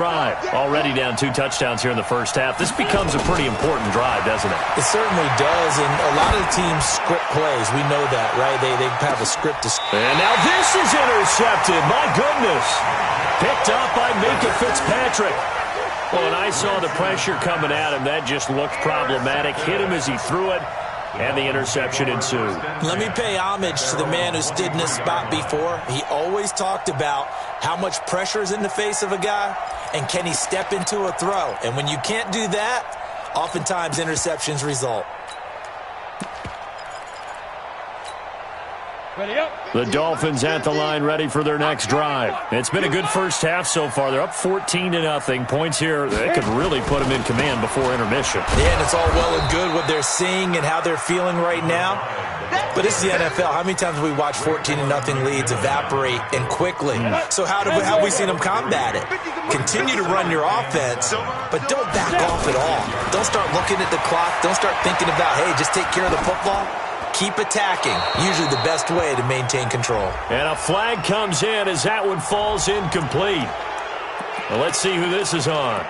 Drive. Already down 2 touchdowns here in the first half. This becomes a pretty important drive, doesn't it? It certainly does, and a lot of the teams script plays. We know that, right? They have a script to... And now this is intercepted. My goodness. Picked up by Minka Fitzpatrick. Well, and I saw the pressure coming at him. That just looked problematic. Hit him as he threw it, and the interception ensued. Let me pay homage to the man who stood in this spot before. He always talked about how much pressure is in the face of a guy, and can he step into a throw? And when you can't do that, oftentimes interceptions result. The Dolphins at the line, ready for their next drive. It's been a good first half so far. They're up 14-0. Points here, they could really put them in command before intermission. Yeah, and it's all well and good what they're seeing and how they're feeling right now. But it's the NFL. How many times have we watched 14-0 leads evaporate and quickly? So how have we seen them combat it? Continue to run your offense, but don't back off at all. Don't start looking at the clock. Don't start thinking about, hey, just take care of the football. Keep attacking. Usually the best way to maintain control. And a flag comes in as that one falls incomplete. Well, let's see who this is on.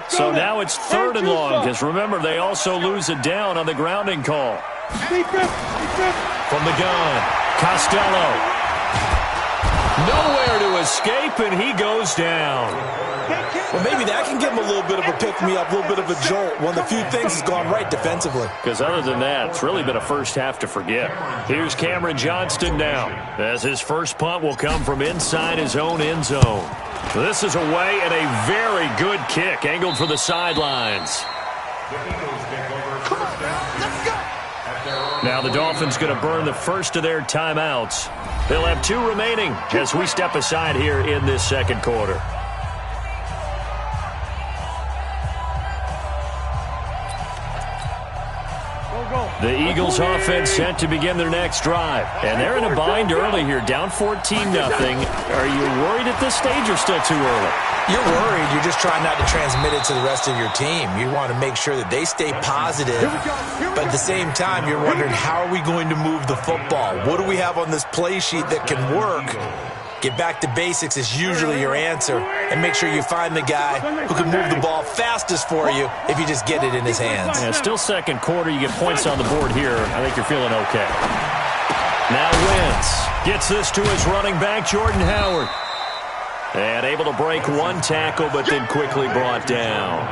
So now it's 3rd and long, because remember, they also lose a down on the grounding call. From the gun, Costello. Nowhere to escape, and he goes down. Well, maybe that can give him a little bit of a pick-me-up, a little bit of a jolt. One of the few things has gone right defensively. Because other than that, it's really been a first half to forget. Here's Cameron Johnston now, as his first punt will come from inside his own end zone. This is away, and a very good kick, angled for the sidelines. Now the Dolphins going to burn the first of their timeouts. They'll have 2 remaining as we step aside here in this second quarter. The Eagles offense set to begin their next drive. And they're in a bind early here, down 14-0. Are you worried at this stage or still too early? You're worried. You're just trying not to transmit it to the rest of your team. You want to make sure that they stay positive. But at the same time, you're wondering, how are we going to move the football? What do we have on this play sheet that can work? Get back to basics is usually your answer. And make sure you find the guy who can move the ball fastest for you if you just get it in his hands. Yeah, still second quarter. You get points on the board here. I think you're feeling okay. Now Wentz gets this to his running back, Jordan Howard. And able to break 1 tackle, but then quickly brought down.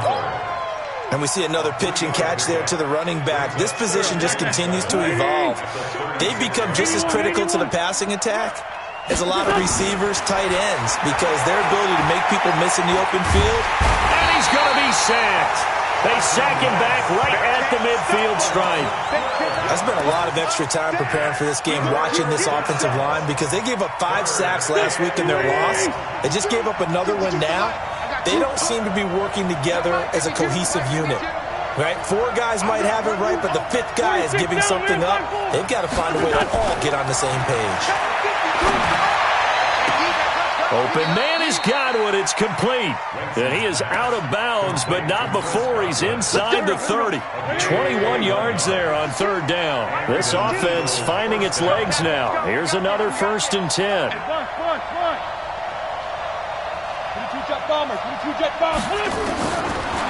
And we see another pitch and catch there to the running back. This position just continues to evolve. They've become just as critical to the passing attack as a lot of receivers, tight ends, because their ability to make people miss in the open field. And he's going to be sacked. They sack him back right at the midfield stripe. I spent a lot of extra time preparing for this game, watching this offensive line, because they gave up 5 sacks last week in their loss. They just gave up another one now. They don't seem to be working together as a cohesive unit. Right? 4 guys might have it right, but the 5th guy is giving something up. They've got to find a way to all get on the same page. Open man has got one. It's complete. And he is out of bounds, but not before he's inside the 30. 21 yards there on 3rd down. This offense finding its legs now. Here's another 1st and 10.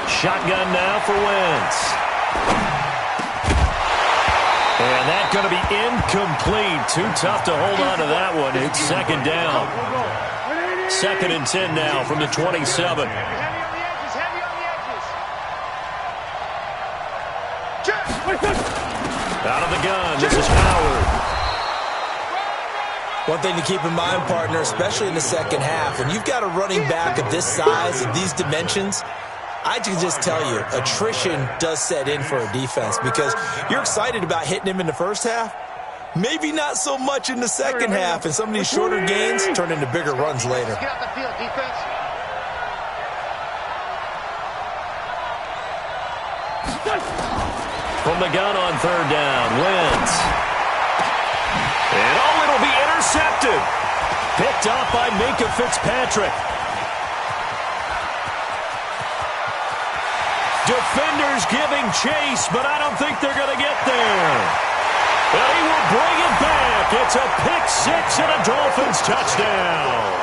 Shotgun now for Wentz. And that's going to be incomplete. Too tough to hold on to that one. It's 2nd down. 2nd and 10 now from the 27. Out of the gun, this is Howard. One thing to keep in mind, partner, especially in the second half, when you've got a running back of this size and these dimensions, I can just tell you, attrition does set in for a defense, because you're excited about hitting him in the first half. Maybe not so much in the second half, and some of these shorter gains turn into bigger runs later. Get off the field, defense. From the gun on 3rd down, Wentz. And it'll be intercepted. Picked off by Minka Fitzpatrick. Defenders giving chase, but I don't think they're going to get there. And he will bring it back. It's a pick 6 and a Dolphins touchdown.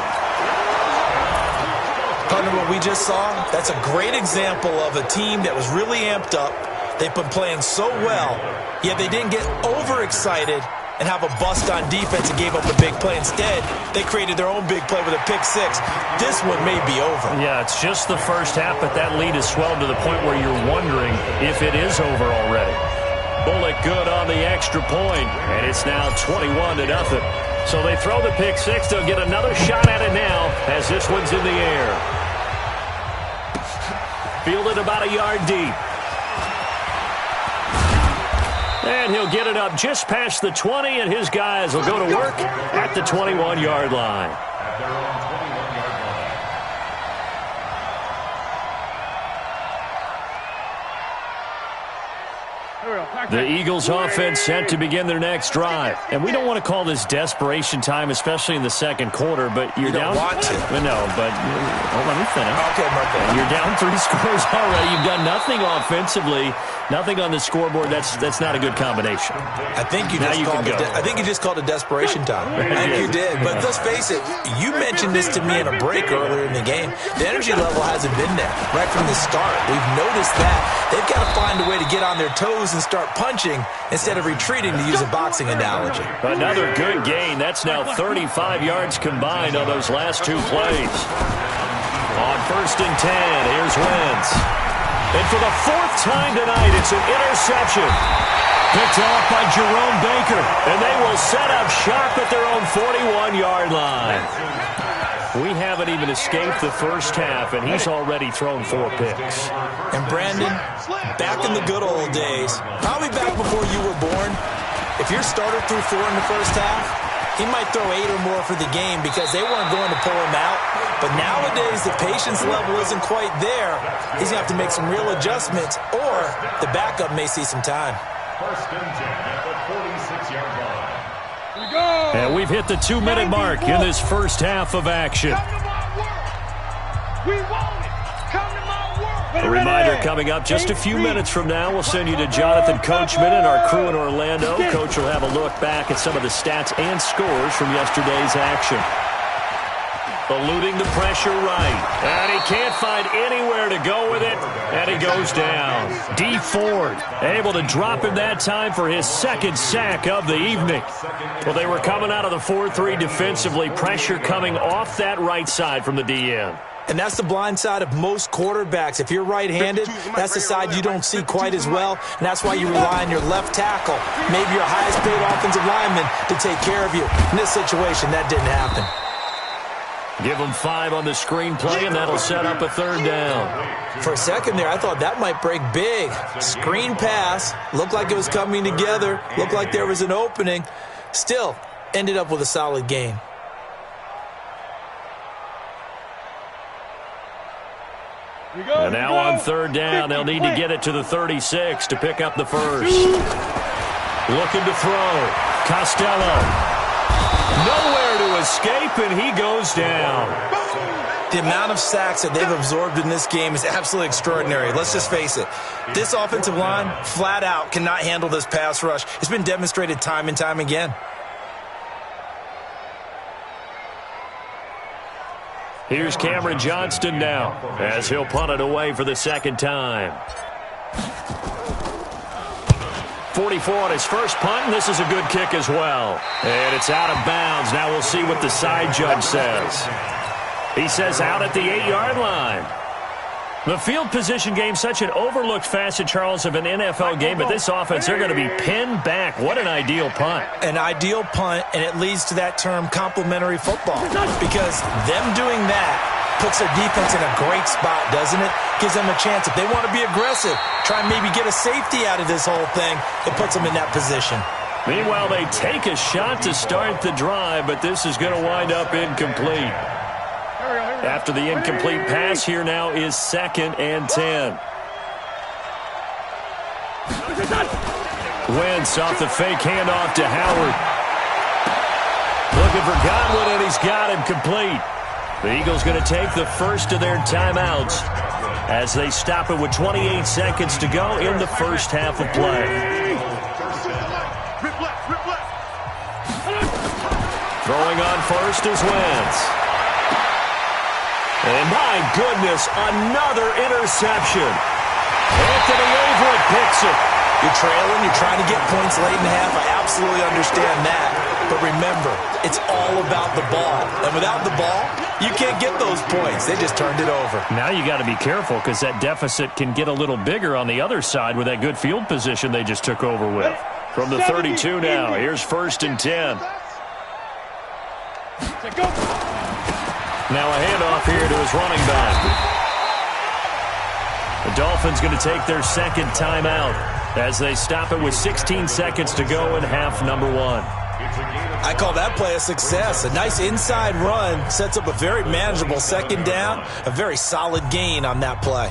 we just saw, that's a great example of a team that was really amped up. They've been playing so well, yet they didn't get overexcited and have a bust on defense and gave up a big play. Instead, they created their own big play with a pick six. This one may be over. Yeah, it's just the first half, but that lead has swelled to the point where you're wondering if it is over already. Bullock good on the extra point, and it's now 21-0. So they throw the pick six. They'll get another shot at it now as this one's in the air. Fielded about a yard deep. And he'll get it up just past the 20, and his guys will go to work at the 21-yard line. The Eagles offense set to begin their next drive. And we don't want to call this desperation time, especially in the second quarter, but you're down. You don't want to. No, but let me finish. Okay, Marco. You're down 3 scores already. You've done nothing offensively, nothing on the scoreboard. That's not a good combination. I think you just called it desperation time. I think you did. But let's face it, you mentioned this to me in a break earlier in the game. The energy level hasn't been there right from the start. We've noticed that. They've got to find a way to get on their toes and start punching instead of retreating, to use a boxing analogy. Another good gain. That's now 35 yards combined on those last 2 plays. On 1st and 10, here's Wentz. And for the 4th time tonight, it's an interception. Picked off by Jerome Baker. And they will set up shop at their own 41-yard line. We haven't even escaped the first half, and he's already thrown 4 picks. And Brandon, back in the good old days, probably back before you were born, if your starter threw 4 in the first half, he might throw 8 or more for the game because they weren't going to pull him out. But nowadays, the patience level isn't quite there. He's going to have to make some real adjustments, or the backup may see some time. 1st and 10 at the 46-yard line. And we've hit the 2-minute mark in this first half of action. A reminder coming up just a few minutes from now. We'll send you to Jonathan Coachman and our crew in Orlando. Coach will have a look back at some of the stats and scores from yesterday's action. Eluding the pressure right. And he can't find anywhere to go with it. And he goes down. D. Ford able to drop him that time for his 2nd sack of the evening. Well, they were coming out of the 4-3 defensively. Pressure coming off that right side from the DN. And that's the blind side of most quarterbacks. If you're right-handed, that's the side you don't see quite as well, and that's why you rely on your left tackle, maybe your highest-paid offensive lineman, to take care of you. In this situation, that didn't happen. Give them 5 on the screenplay, and that'll set up a 3rd down. For a second there, I thought that might break big. Screen pass, looked like it was coming together, looked like there was an opening. Still, ended up with a solid gain. And now on 3rd down, they'll need to get it to the 36 to pick up the first. Looking to throw. Costello. Nowhere to escape, and he goes down. The amount of sacks that they've absorbed in this game is absolutely extraordinary. Let's just face it. This offensive line, flat out, cannot handle this pass rush. It's been demonstrated time and time again. Here's Cameron Johnston now as he'll punt it away for the 2nd time. 44 on his first punt, and this is a good kick as well. And it's out of bounds. Now we'll see what the side judge says. He says out at the 8-yard line. The field position game, such an overlooked facet, Charles, of an NFL game, but this offense, they're going to be pinned back. What an ideal punt. An ideal punt, and it leads to that term complementary football, because them doing that puts their defense in a great spot, doesn't it? Gives them a chance. If they want to be aggressive, try and maybe get a safety out of this whole thing, it puts them in that position. Meanwhile, they take a shot to start the drive, but this is going to wind up incomplete. After the incomplete pass, here now is 2nd and 10. Wentz off the fake handoff to Howard. Looking for Godwin, and he's got him complete. The Eagles going to take the first of their timeouts as they stop it with 28 seconds to go in the first half of play. Throwing on first is Wentz. And My goodness, another interception. Anthony Averett picks it. You're trailing, you're trying to get points late in the half. I absolutely understand that. But remember, it's all about the ball. And without the ball, you can't get those points. They just turned it over. Now you got to be careful because that deficit can get a little bigger on the other side with that good field position they just took over with. From the 32 now, here's 1st and 10. Now a handoff here to his running back. The Dolphins going to take their second timeout as they stop it with 16 seconds to go in half number 1. I call that play a success. A nice inside run sets up a very manageable second down, a very solid gain on that play.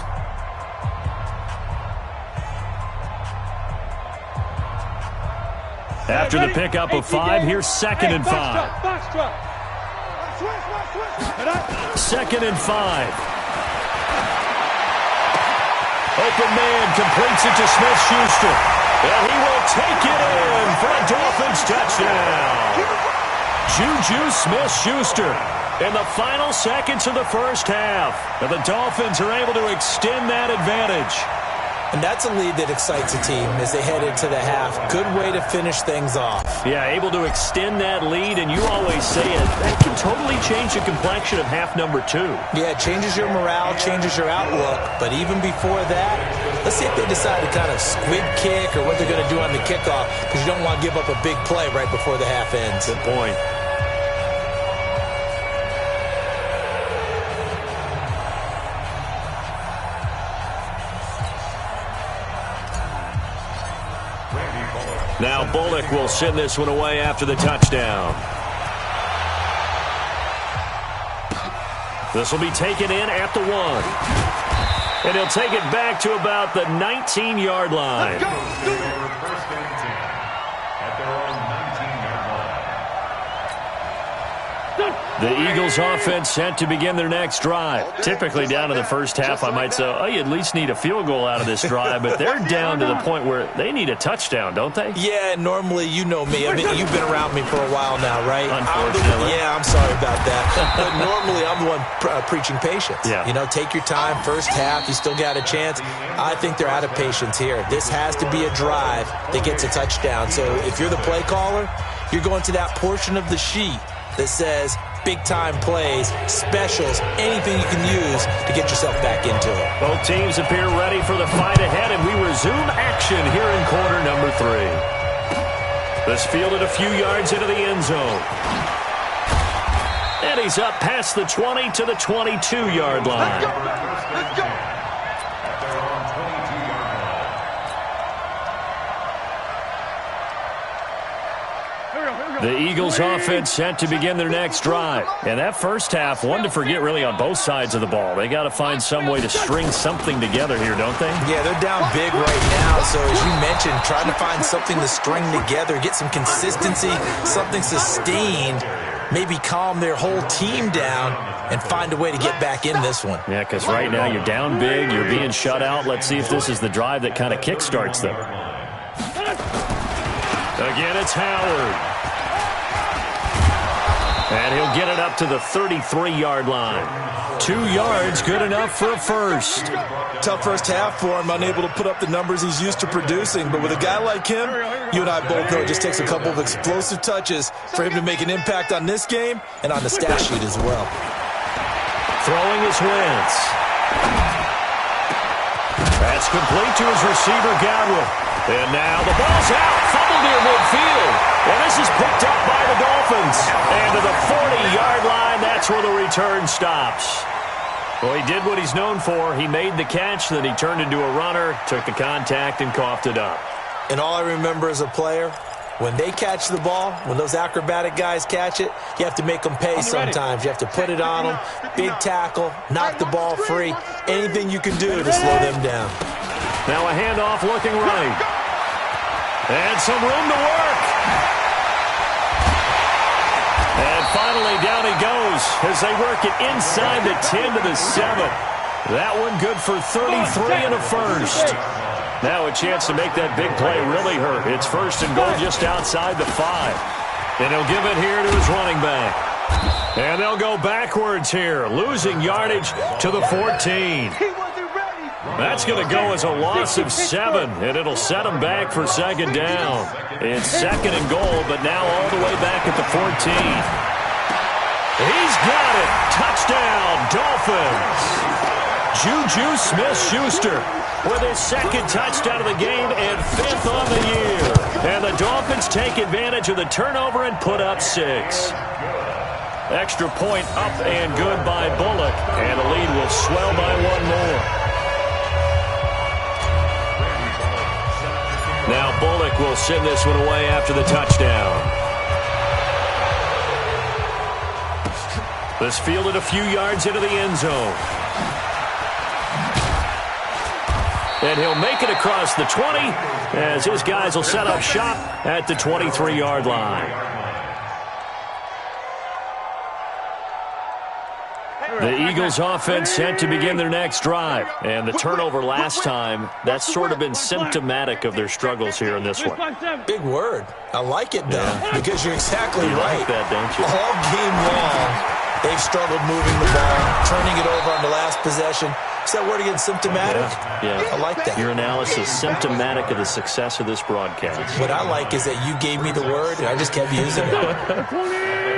After the pickup of 5, here's 2nd and 5. 2nd and 5. Open man completes it to Smith-Schuster. And he will take it in for a Dolphins touchdown. Juju Smith-Schuster in the final seconds of the first half. And the Dolphins are able to extend that advantage. And that's a lead that excites a team as they head into the half. Good way to finish things off. Yeah, able to extend that lead, and you always say it, that can totally change the complexion of half number 2. Yeah, it changes your morale, changes your outlook. But even before that, let's see if they decide to kind of squib kick or what they're going to do on the kickoff, because you don't want to give up a big play right before the half ends. Good point. Now Bullock will send this one away after the touchdown. This will be taken in at the 1. And he'll take it back to about the 19-yard line. First and 10 at their own 19-yard line. The Eagles offense set to begin their next drive. Typically down in the first half, I might say, oh, you at least need a field goal out of this drive, but they're down to the point where they need a touchdown, don't they? Yeah, normally, you know me. I mean, you've been around me for a while now, right? Unfortunately. I'm sorry about that. But normally, I'm the one preaching patience. Yeah. You know, take your time. First half, you still got a chance. I think they're out of patience here. This has to be a drive that gets a touchdown. So if you're the play caller, you're going to that portion of the sheet that says big-time plays, specials, anything you can use to get yourself back into it. Both teams appear ready for the fight ahead, and we resume action here in quarter number 3. This fielded a few yards into the end zone. And he's up past the 20 to the 22-yard line. Let's go. At their own 22-yard line. The Eagles offense set to begin their next drive. And that first half, one to forget really on both sides of the ball. They got to find some way to string something together here, don't they? Yeah, they're down big right now. So as you mentioned, trying to find something to string together, get some consistency, something sustained, maybe calm their whole team down and find a way to get back in this one. Yeah, because right now you're down big, you're being shut out. Let's see if this is the drive that kind of kickstarts them. Again, it's Howard. And he'll get it up to the 33-yard line. 2 yards, good enough for a first. Tough first half for him, unable to put up the numbers he's used to producing. But with a guy like him, you and I both know it just takes a couple of explosive touches for him to make an impact on this game and on the stat sheet as well. Throwing his Wentz. That's complete to his receiver, Godwin. And now the ball's out, fumbled near midfield. And this is picked up by the Dolphins. And to the 40-yard line, that's where the return stops. Well, he did what he's known for. He made the catch, then he turned into a runner, took the contact, and coughed it up. And all I remember as a player, when they catch the ball, when those acrobatic guys catch it, you have to make them pay sometimes. You have to put it on them, big tackle, knock the ball free, anything you can do to slow them down. Now a handoff looking right. And some room to work. And finally down he goes as they work it inside the 10 to the 7. That one good for 33 and a first. Now a chance to make that big play really hurt. It's first and goal just outside the 5. And he'll give it here to his running back. And they'll go backwards here, losing yardage to the 14. That's going to go as a loss of 7, and it'll set them back for second down. It's second and goal, but now all the way back at the 14. He's got it. Touchdown, Dolphins. Juju Smith-Schuster with his second touchdown of the game and 5th on the year. And the Dolphins take advantage of the turnover and put up 6. Extra point up and good by Bullock, and the lead will swell by 1 more. Now Bullock will send this one away after the touchdown. This fielded a few yards into the end zone. And he'll make it across the 20 as his guys will set up shop at the 23-yard line. The Eagles offense set to begin their next drive. And the turnover last time, that's sort of been symptomatic of their struggles here in this one. Big word. I like it, though, because you're exactly right. Like that, don't you? All game long, they've struggled moving the ball, turning it over on the last possession. Is that word again, symptomatic? Yeah. I like that. Your analysis, symptomatic of the success of this broadcast. What I like is that you gave me the word, and I just kept using it.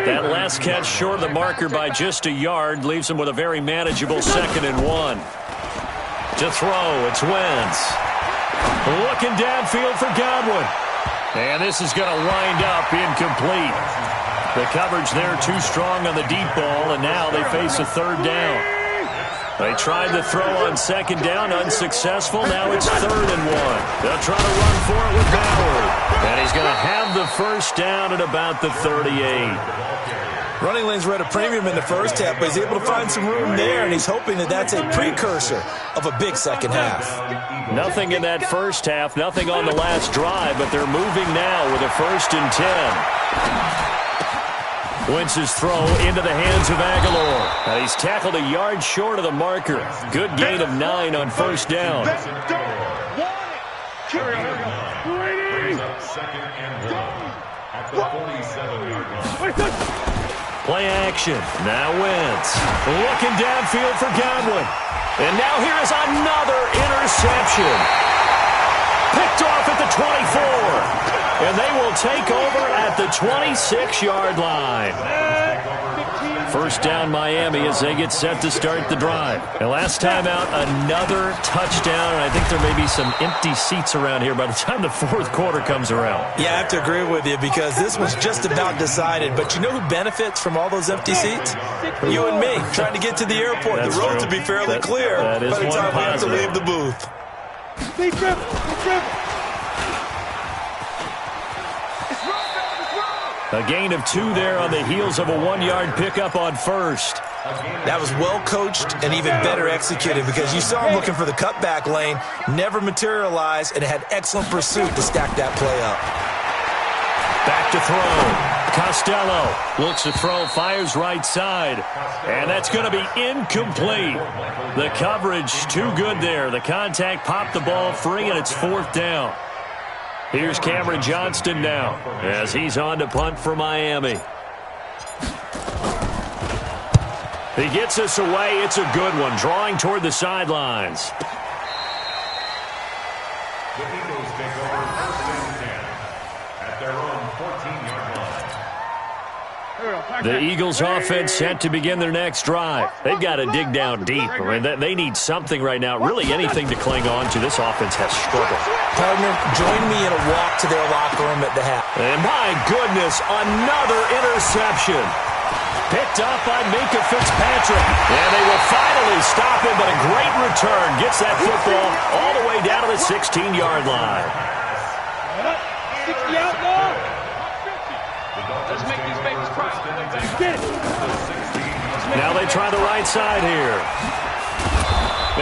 That last catch short of the marker by just a yard leaves him with a very manageable 2nd and 1. To throw, it's Wentz. Looking downfield for Godwin. And this is going to wind up incomplete. The coverage there too strong on the deep ball, and now they face a 3rd down. They tried to throw on 2nd down, unsuccessful. Now it's 3rd and 1. They'll try to run for it with Howard. And he's going to have the first down at about the 38. Running lanes were at a premium in the first half, but he's able to find some room there, and he's hoping that that's a precursor of a big second half. Nothing in that first half, nothing on the last drive, but they're moving now with a 1st and 10. Wentz's throw into the hands of Aguilar. He's tackled a yard short of the marker. Good gain of 9 on 1st down. Play action. Now Wentz. Looking downfield for Godwin. And now here is another interception. Picked off at the 24. And they will take over at the 26-yard line. 1st down Miami as they get set to start the drive. And last time out, another touchdown. And I think there may be some empty seats around here by the time the 4th quarter comes around. Yeah, I have to agree with you because this was just about decided. But you know who benefits from all those empty seats? You and me, trying to get to the airport. That's the road true. to be fairly clear by the time we have to leave the booth. A gain of 2 there on the heels of a 1-yard pickup on 1st. That was well coached and even better executed because you saw him looking for the cutback lane, never materialized, and had excellent pursuit to stack that play up. Back to throw. Costello looks to throw, fires right side. And that's going to be incomplete. The coverage too good there. The contact popped the ball free, and it's 4th down. Here's Cameron Johnston now as he's on to punt for Miami. He gets us away. It's a good one, drawing toward the sidelines. The Eagles take over 1st and 10 at their own 14-yard line. The Eagles offense set to begin their next drive. They've got to dig down deep. I mean, they need something right now, really anything to cling on to. This offense has struggled. Partner, join me in a walk to their locker room at the half. And my goodness, another interception. Picked up by Minka Fitzpatrick. And they will finally stop him, but a great return. Gets that football all the way down to the 16-yard line. 60 out now. Let's make these babies cry. Get it. Now they try the right side here.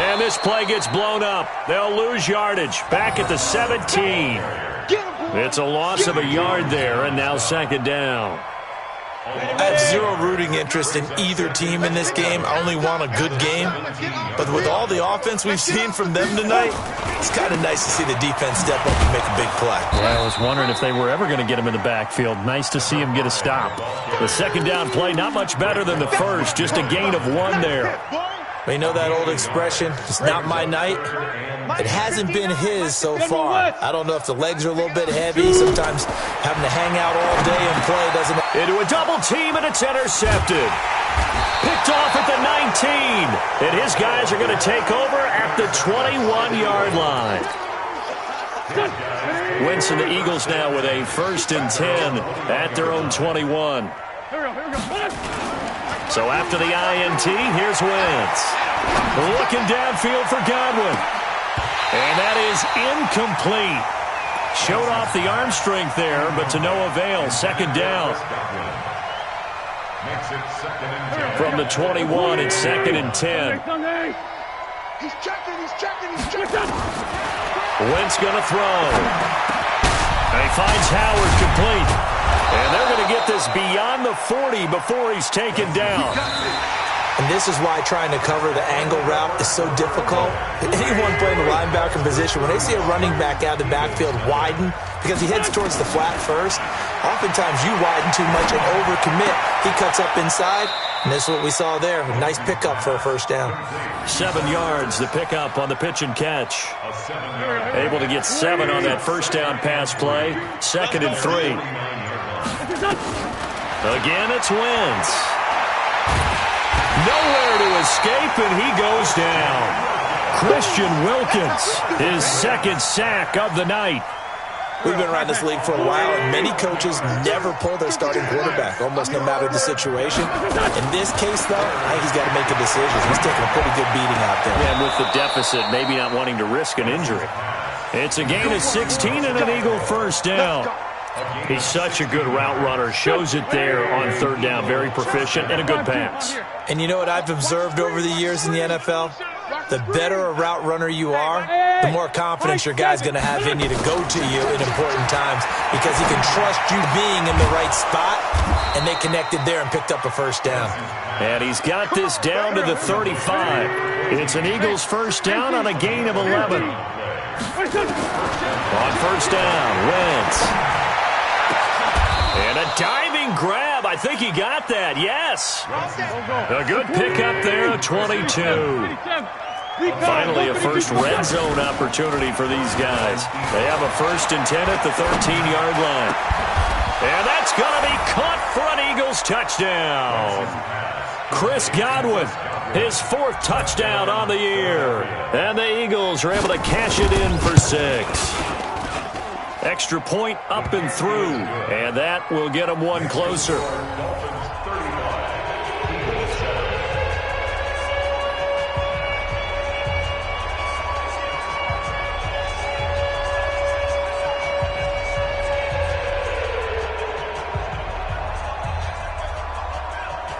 And this play gets blown up. They'll lose yardage. Back at the 17. It's a loss of a yard there, and now 2nd down. I have zero rooting interest in either team in this game. I only want a good game. But with all the offense we've seen from them tonight, it's kind of nice to see the defense step up and make a big play. Well, I was wondering if they were ever going to get him in the backfield. Nice to see him get a stop. The second down play, not much better than the first. Just a gain of 1 there. Well, you know that old expression, it's not my night? It hasn't been his so far. I don't know if the legs are a little bit heavy. Sometimes having to hang out all day and play doesn't... Into a double team, and it's intercepted. Picked off at the 19. And his guys are going to take over at the 21-yard line. Wentz and the Eagles now with a 1st and 10 at their own 21. So after the INT, here's Wentz. Looking downfield for Godwin. And that is incomplete. Showed off the arm strength there, but to no avail. Second down. From the 21, it's 2nd and 10. He's checking. Wentz going to throw. And he finds Howard complete. And they're going to get this beyond the 40 before he's taken down. And this is why trying to cover the angle route is so difficult. Anyone playing the linebacker position, when they see a running back out of the backfield widen, because he heads towards the flat first, oftentimes you widen too much and overcommit. He cuts up inside, and this is what we saw there. A nice pickup for a 1st down. 7 yards, the pickup on the pitch and catch. Able to get 7 on that 1st down pass play. 2nd and 3. Again, it's Wentz. Nowhere to escape, and he goes down. Christian Wilkins, his 2nd sack of the night. We've been around this league for a while, and many coaches never pull their starting quarterback, almost no matter the situation. In this case, though, I think he's got to make a decision. He's taking a pretty good beating out there. Yeah, and with the deficit, maybe not wanting to risk an injury. It's a gain of 16 and an Eagle 1st down. He's such a good route runner. Shows it there on 3rd down. Very proficient and a good pass. And you know what I've observed over the years in the NFL? The better a route runner you are, the more confidence your guy's going to have in you to go to you in important times, because he can trust you being in the right spot, and they connected there and picked up a 1st down. And he's got this down to the 35. It's an Eagles 1st down on a gain of 11. On 1st down, Wentz. And a diving grab. I think he got that. Yes. A good pickup there, 22. Finally, a first red zone opportunity for these guys. They have a 1st and 10 at the 13-yard line. And that's going to be caught for an Eagles touchdown. Chris Godwin, his 4th touchdown on the year. And the Eagles are able to cash it in for 6. Extra point up and through, and that will get them 1 closer.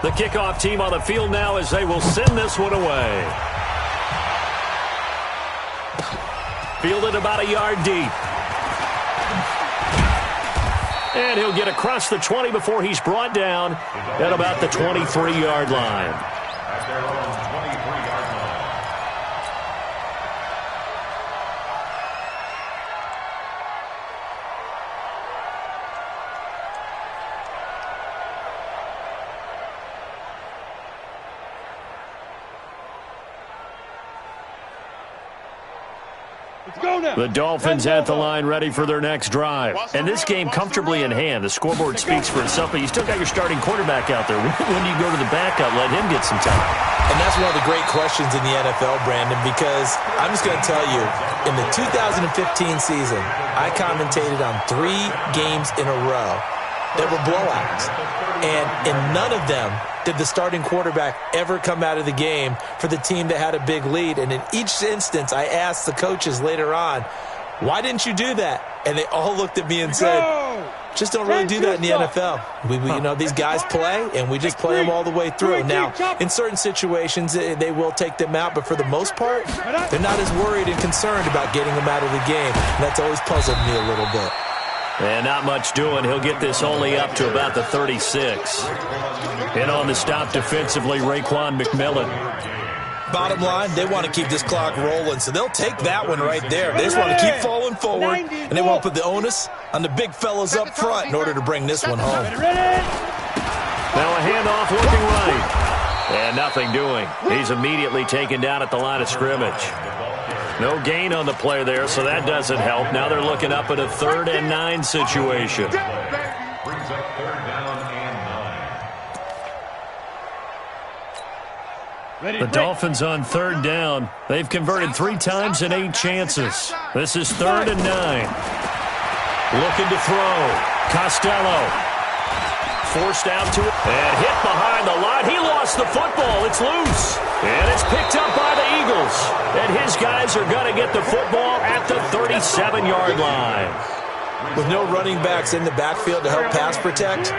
The kickoff team on the field now as they will send this one away. Fielded about a yard deep. And he'll get across the 20 before he's brought down at about the 23-yard line. At their own 23-yard line. The Dolphins at the line ready for their next drive. And this game comfortably in hand. The scoreboard speaks for itself, but you still got your starting quarterback out there. When do you go to the backup? Let him get some time. And that's one of the great questions in the NFL, Brandon, because I'm just going to tell you, in the 2015 season, I commentated on 3 games in a row that were blowouts. And in none of them did the starting quarterback ever come out of the game for the team that had a big lead. And in each instance, I asked the coaches later on, why didn't you do that? And they all looked at me and said, just don't really do that in the NFL. You know, these guys play, and we just play them all the way through. Now, in certain situations, they will take them out, but for the most part, they're not as worried and concerned about getting them out of the game. And that's always puzzled me a little bit. And not much doing. He'll get this only up to about the 36. And on the stop defensively, Raekwon McMillan. Bottom line, they want to keep this clock rolling, so they'll take that one right there. They just want to keep falling forward, and they want to put the onus on the big fellas up front in order to bring this one home. Now a handoff looking right. And nothing doing. He's immediately taken down at the line of scrimmage. No gain on the play there, so that doesn't help. Now they're looking up at a 3rd and 9 situation. Brings up 3rd down and 9. The Dolphins on 3rd down. They've converted 3 times in 8 chances. This is 3rd and 9. Looking to throw. Costello. Forced out to it and hit behind the line. He lost the football. It's loose. And it's picked up by the Eagles. And his guys are going to get the football at the 37-yard line. With no running backs in the backfield to help pass protect,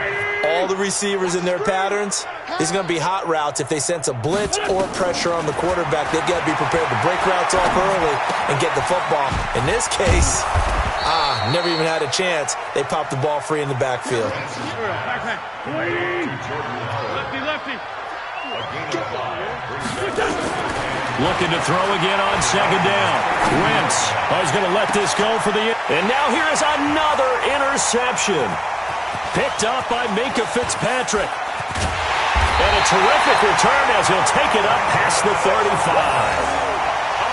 all the receivers in their patterns, it's going to be hot routes. If they sense a blitz or pressure on the quarterback, they've got to be prepared to break routes off early and get the football. In this case, never even had a chance. They popped the ball free in the backfield. Lefty. Looking to throw again on 2nd down. Wentz is going to let this go for the... And now here is another interception. Picked up by Minkah Fitzpatrick. And a terrific return as he'll take it up past the 35.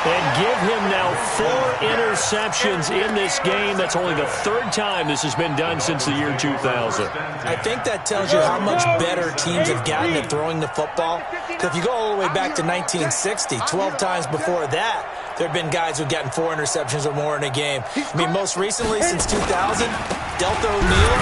And give him now 4 interceptions in this game. That's only the 3rd time this has been done since the year 2000. I think that tells you how much better teams have gotten at throwing the football. Because if you go all the way back to 1960, 12 times before that, there have been guys who've gotten 4 interceptions or more in a game. I mean, most recently, since 2000, Delta O'Neal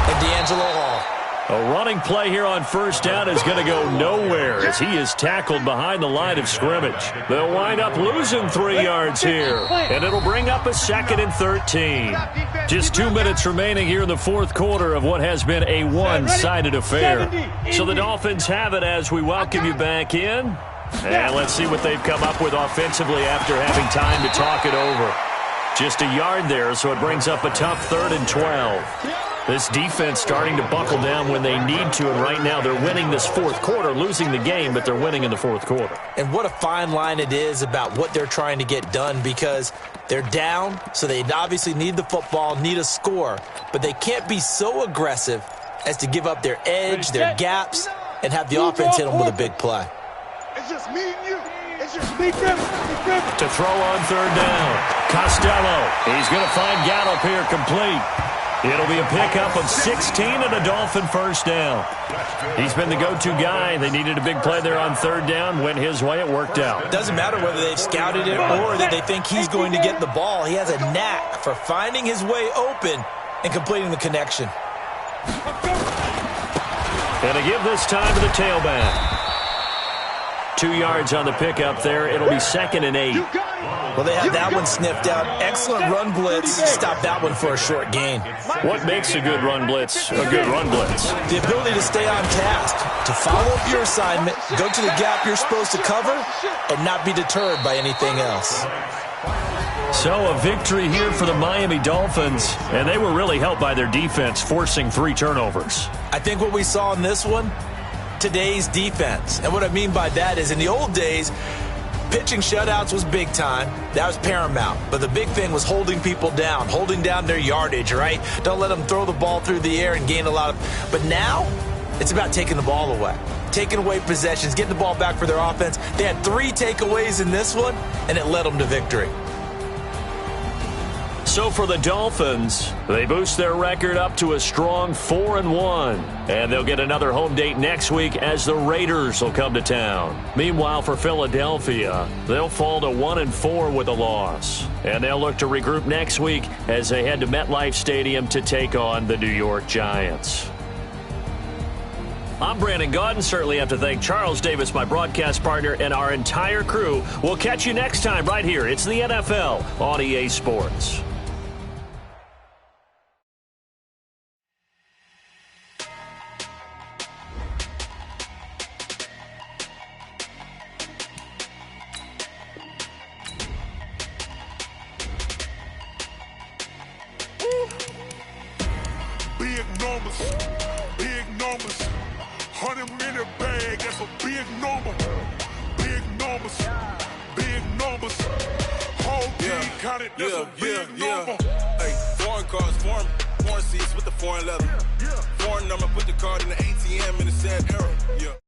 and D'Angelo Hall. A running play here on 1st down is going to go nowhere as he is tackled behind the line of scrimmage. They'll wind up losing 3 yards here, and it'll bring up a 2nd and 13. Just 2 minutes remaining here in the 4th quarter of what has been a one-sided affair. So the Dolphins have it as we welcome you back in. And let's see what they've come up with offensively after having time to talk it over. Just a yard there, so it brings up a tough 3rd and 12. This defense starting to buckle down when they need to, and right now they're winning this 4th quarter, losing the game, but they're winning in the 4th quarter. And what a fine line it is about what they're trying to get done, because they're down, so they obviously need the football, need a score, but they can't be so aggressive as to give up their edge, their gaps, and have the offense hit them with a big play. It's just me and you. It's just me, Griffin. To throw on 3rd down. Costello. He's going to find Gallup here complete. It'll be a pickup of 16 and a Dolphin 1st down. He's been the go-to guy. They needed a big play there on 3rd down. Went his way. It worked out. It doesn't matter whether they've scouted it or that they think he's going to get the ball. He has a knack for finding his way open and completing the connection. And to give this time to the tailback. 2 yards on the pickup there. It'll be 2nd and 8. Well, they had that one sniffed out. Excellent run blitz. Stop that one for a short gain. What makes a good run blitz a good run blitz? The ability to stay on task, to follow up your assignment, go to the gap you're supposed to cover, and not be deterred by anything else. So a victory here for the Miami Dolphins, and they were really helped by their defense, forcing 3 turnovers. I think what we saw in this one, today's defense. And what I mean by that is in the old days, pitching shutouts was big time. That was paramount. But the big thing was holding people down, holding down their yardage, right? Don't let them throw the ball through the air and gain a lot of... But now, it's about taking the ball away. Taking away possessions, getting the ball back for their offense. They had 3 takeaways in this one, and it led them to victory. So for the Dolphins, they boost their record up to a strong 4-1. And they'll get another home date next week as the Raiders will come to town. Meanwhile, for Philadelphia, they'll fall to 1-4 with a loss. And they'll look to regroup next week as they head to MetLife Stadium to take on the New York Giants. I'm Brandon Gaudin. Certainly have to thank Charles Davis, my broadcast partner, and our entire crew. We'll catch you next time right here. It's the NFL on EA Sports. numbers, big numbers. 100-minute bag, that's a big number. Big numbers, big numbers. Whole team counted, that's a big number. Hey, foreign cars, foreign seats with the foreign leather. Foreign number, put the card in the ATM in the sad era. Yeah.